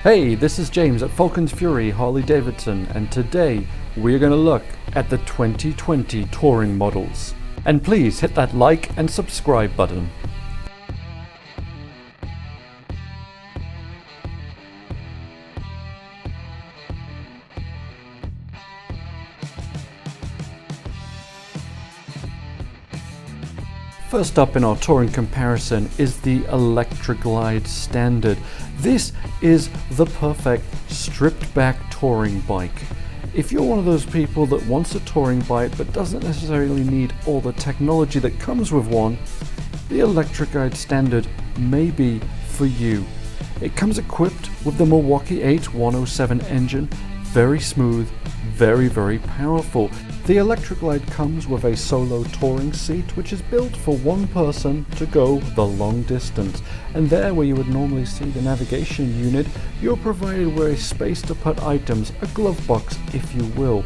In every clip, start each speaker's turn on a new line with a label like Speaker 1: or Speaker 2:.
Speaker 1: Hey, this is James at Falcons Fury Harley-Davidson, and today we're going to look at the 2020 touring models. And please hit that like and subscribe button. First up in our touring comparison is the Electra Glide Standard. This is the perfect stripped back touring bike. If you're one of those people that wants a touring bike but doesn't necessarily need all the technology that comes with one, the Electra Glide Standard may be for you. It comes equipped with the Milwaukee 8 107 engine, very smooth, very powerful. The Electra Glide comes with a solo touring seat which is built for one person to go the long distance, and there where you would normally see the navigation unit, you're provided with a space to put items, a glove box if you will.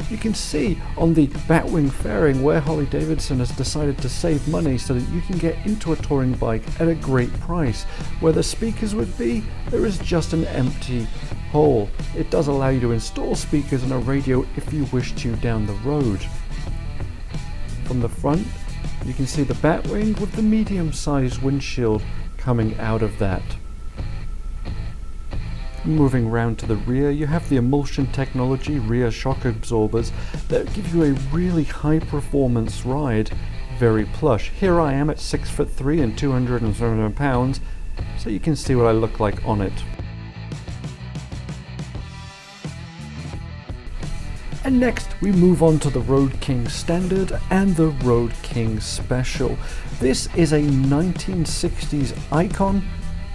Speaker 1: You can see on the Batwing fairing where Harley-Davidson has decided to save money so that you can get into a touring bike at a great price. Where the speakers would be, there is just an empty hole. It does allow you to install speakers and a radio if you wish to down the road. From the front, you can see the Batwing with the medium-sized windshield coming out of that. Moving round to the rear, you have the emulsion technology rear shock absorbers that give you a really high performance ride, very plush. Here I am at 6'3" and 207 pounds, so you can see what I look like on it. And next we move on to the Road King Standard and the Road King Special. This is a 1960s icon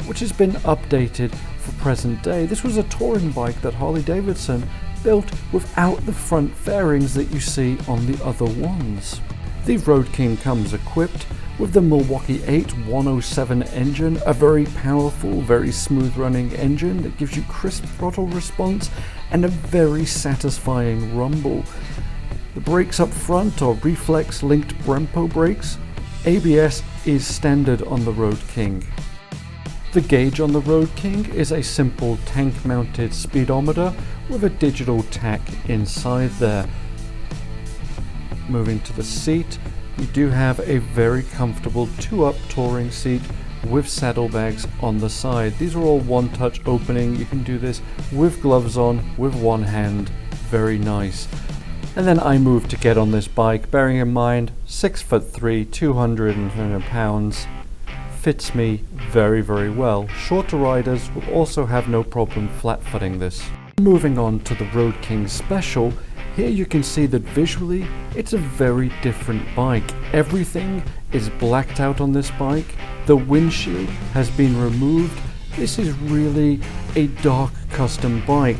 Speaker 1: which has been updated for present day. This was a touring bike that Harley-Davidson built without the front fairings that you see on the other ones. The Road King comes equipped with the Milwaukee 8 107 engine, a very powerful, very smooth running engine that gives you crisp throttle response and a very satisfying rumble. The brakes up front are reflex linked Brembo brakes. ABS is standard on the Road King. The gauge on the Road King is a simple tank mounted speedometer with a digital tack inside there. Moving to the seat, you do have a very comfortable 2-up touring seat with saddlebags on the side. These are all one-touch opening. You can do this with gloves on, with one hand. Very nice. And then I moved to get on this bike, bearing in mind 6'3", 200 pounds. Fits me very well. Shorter riders will also have no problem flat-footing this. Moving on to the Road King Special, here you can see that visually it's a very different bike. Everything is blacked out on this bike. The windshield has been removed. This is really a dark custom bike.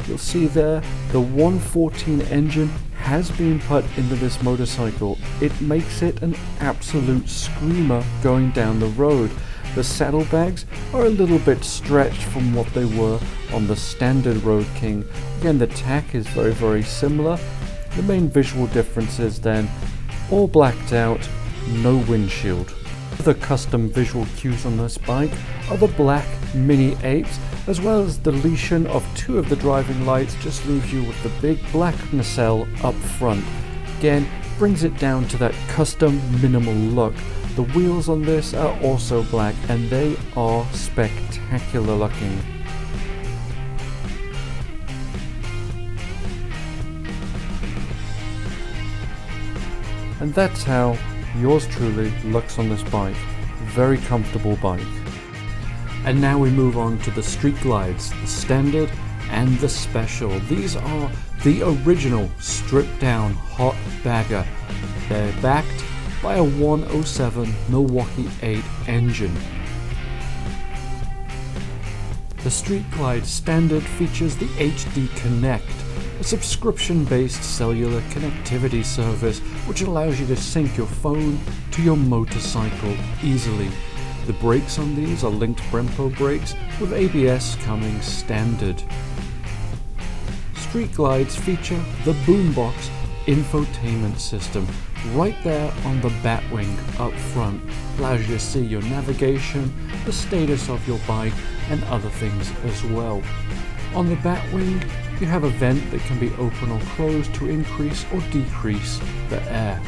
Speaker 1: You'll see there the 114 engine has been put into this motorcycle. It makes it an absolute screamer going down the road. The saddlebags are a little bit stretched from what they were on the standard Road King. Again, the tack is very similar. The main visual difference is then all blacked out, no windshield. Other custom visual cues on this bike are the black mini apes, as well as deletion of 2 of the driving lights just leaves you with the big black nacelle up front. Again, brings it down to that custom minimal look. The wheels on this are also black and they are spectacular looking. And that's how yours truly looks on this bike. Very comfortable bike. And now we move on to the Street Glides, the Standard and the Special. These are the original stripped down hot bagger. They're backed by a 107 Milwaukee 8 engine. The Street Glide Standard features the HD Connect, a subscription-based cellular connectivity service which allows you to sync your phone to your motorcycle easily. The brakes on these are linked Brembo brakes with ABS coming standard. Street Glides feature the Boombox infotainment system, right there on the Batwing up front. Allows you to see your navigation, the status of your bike, and other things as well. On the Batwing, you have a vent that can be open or closed to increase or decrease the air.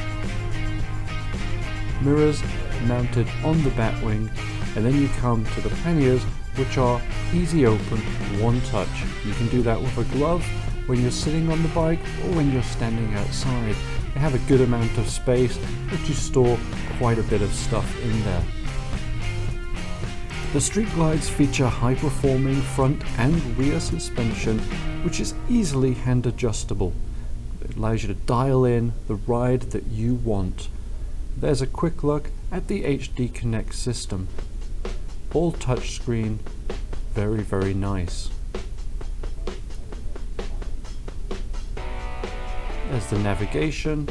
Speaker 1: Mirrors mounted on the Batwing, and then you come to the panniers, which are easy open, one touch. You can do that with a glove when you're sitting on the bike or when you're standing outside. They have a good amount of space, but you store quite a bit of stuff in there. The Street Glides feature high-performing front and rear suspension, which is easily hand adjustable. It allows you to dial in the ride that you want. There's a quick look at the HD Connect system. All touchscreen, very, very nice. There's the navigation.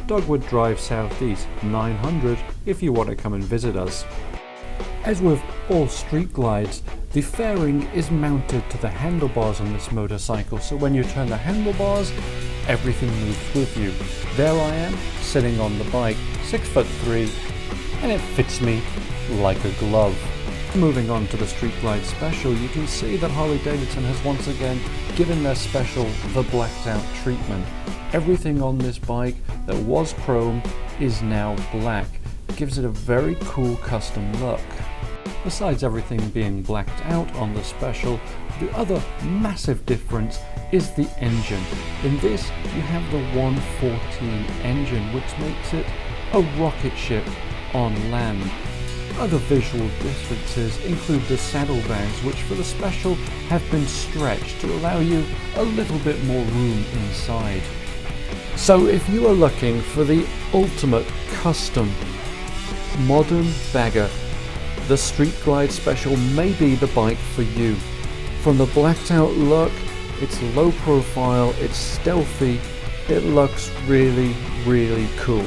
Speaker 1: Dogwood Drive Southeast 900 if you want to come and visit us. As with all Street Glides, the fairing is mounted to the handlebars on this motorcycle, so when you turn the handlebars, everything moves with you. There I am, sitting on the bike, 6'3", and it fits me like a glove. Moving on to the Street Glide Special, you can see that Harley Davidson has once again given their special the blacked out treatment. Everything on this bike that was chrome is now black. It gives it a very cool custom look. Besides everything being blacked out on the Special, the other massive difference is the engine. In this, you have the 114 engine, which makes it a rocket ship on land. Other visual differences include the saddlebags, which for the Special have been stretched to allow you a little bit more room inside. So if you are looking for the ultimate custom modern bagger, the Street Glide Special may be the bike for you. From the blacked out look, it's low profile, it's stealthy, it looks really, really cool.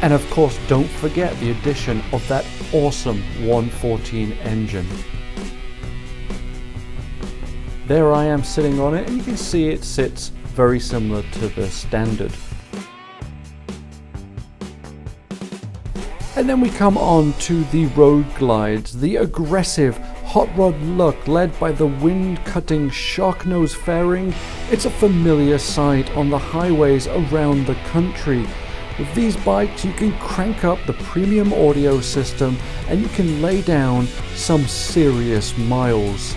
Speaker 1: And of course, don't forget the addition of that awesome 114 engine. There I am sitting on it, and you can see it sits very similar to the standard. And then we come on to the Road Glides, the aggressive hot rod look led by the wind-cutting shark nose fairing. It's a familiar sight on the highways around the country. With these bikes you can crank up the premium audio system and you can lay down some serious miles.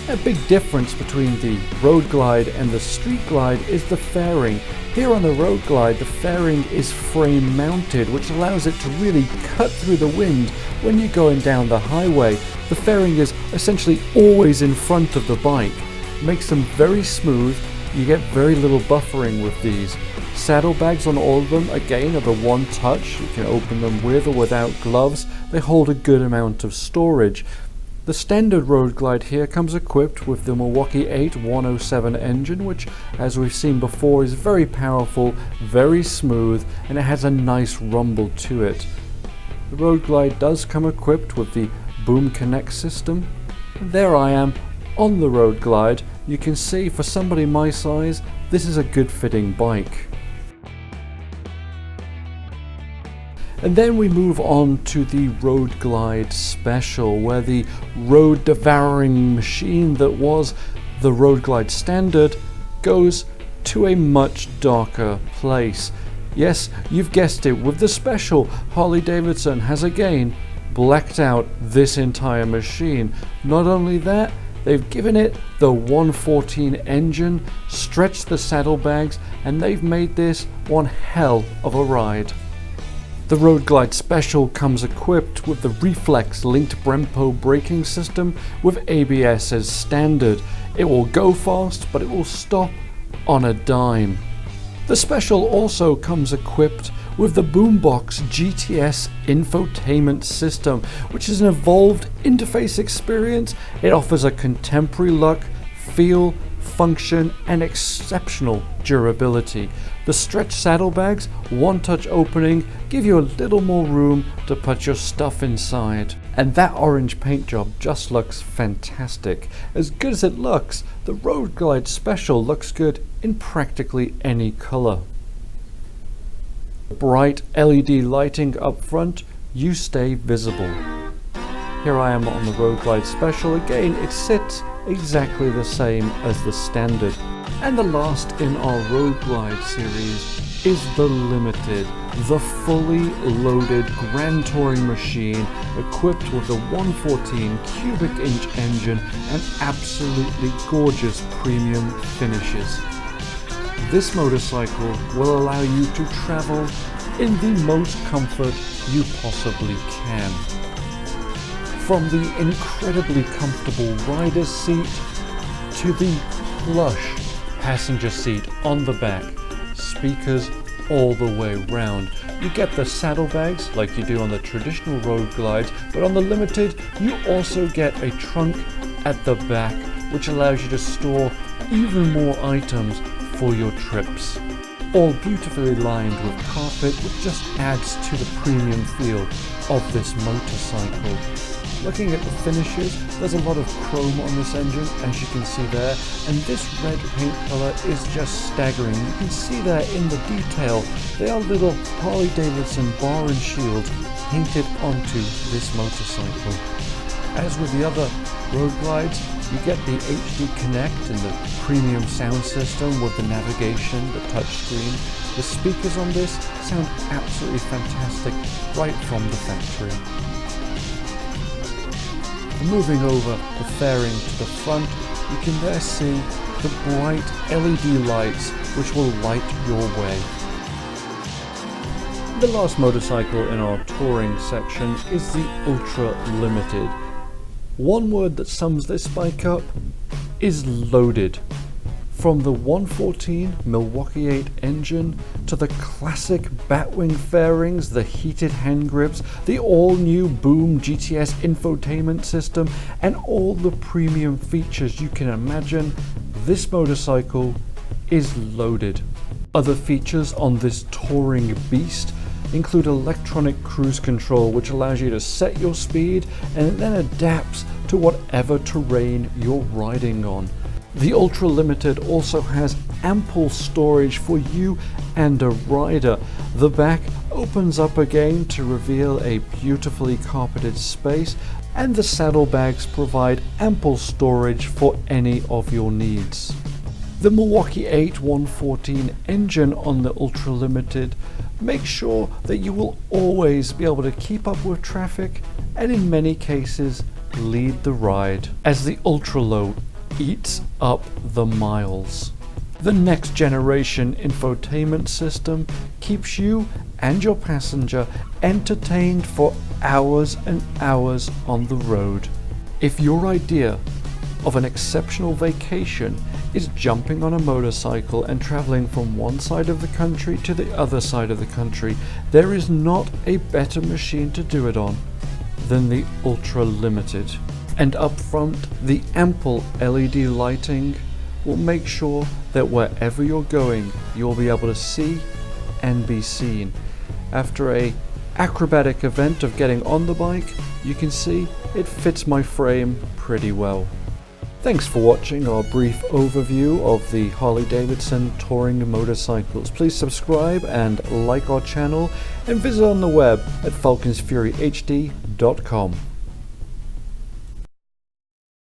Speaker 1: A big difference between the Road Glide and the Street Glide is the fairing. Here on the Road Glide, the fairing is frame mounted, which allows it to really cut through the wind when you're going down the highway. The fairing is essentially always in front of the bike. It makes them very smooth. You get very little buffering with these. Saddlebags on all of them, again, are the one touch. You can open them with or without gloves. They hold a good amount of storage. The standard Road Glide here comes equipped with the Milwaukee 8 107 engine, which, as we've seen before, is very powerful, very smooth, and it has a nice rumble to it. The Road Glide does come equipped with the Boom Connect system. And there I am on the Road Glide. You can see, for somebody my size, this is a good fitting bike. And then we move on to the Road Glide Special, where the road devouring machine that was the Road Glide Standard goes to a much darker place. Yes, you've guessed it, with the Special, Harley Davidson has again blacked out this entire machine. Not only that, they've given it the 114 engine, stretched the saddlebags, and they've made this one hell of a ride. The Road Glide Special comes equipped with the Reflex linked Brembo braking system with ABS as standard. It will go fast, but it will stop on a dime. The Special also comes equipped with the Boombox GTS infotainment system, which is an evolved interface experience. It offers a contemporary look, feel, function, and exceptional durability. The stretch saddlebags, one-touch opening, give you a little more room to put your stuff inside. And that orange paint job just looks fantastic. As good as it looks, the Road Glide Special looks good in practically any color. bright LED lighting up front, you stay visible. Here I am on the Road Glide Special. Again, it sits exactly the same as the standard. And the last in our Road Glide series is the Limited, the fully loaded Grand Touring machine equipped with a 114 cubic inch engine and absolutely gorgeous premium finishes. This motorcycle will allow you to travel in the most comfort you possibly can. From the incredibly comfortable rider's seat to the plush passenger seat on the back, speakers all the way round. You get the saddlebags like you do on the traditional Road Glides, but on the Limited you also get a trunk at the back which allows you to store even more items for your trips. All beautifully lined with carpet, which just adds to the premium feel of this motorcycle. Looking at the finishes, there's a lot of chrome on this engine, as you can see there, and this red paint color is just staggering. You can see there in the detail, they are little Harley Davidson bar and shields painted onto this motorcycle. As with the other Road Glides, you get the HD Connect and the premium sound system with the navigation, the touchscreen. The speakers on this sound absolutely fantastic right from the factory. Moving over the fairing to the front, you can there see the bright LED lights which will light your way. The last motorcycle in our touring section is the Ultra Limited. One word that sums this bike up is loaded. From the 114 Milwaukee 8 engine to the classic Batwing fairings, the heated hand grips, the all-new Boom GTS infotainment system, and all the premium features you can imagine, this motorcycle is loaded. Other features on this touring beast include electronic cruise control, which allows you to set your speed and then adapts to whatever terrain you're riding on. The Ultra Limited also has ample storage for you and a rider. The back opens up again to reveal a beautifully carpeted space, and the saddlebags provide ample storage for any of your needs. The Milwaukee 8 114 engine on the Ultra Limited makes sure that you will always be able to keep up with traffic and in many cases lead the ride as the Ultra Low eats up the miles. The next generation infotainment system keeps you and your passenger entertained for hours and hours on the road. If your idea of an exceptional vacation is jumping on a motorcycle and traveling from one side of the country to the other side of the country, there is not a better machine to do it on than the Ultra Limited. And up front, the ample LED lighting will make sure that wherever you're going, you'll be able to see and be seen. After an acrobatic event of getting on the bike, you can see it fits my frame pretty well. Thanks for watching our brief overview of the Harley-Davidson touring motorcycles. Please subscribe and like our channel and visit on the web at falconsfuryhd.com.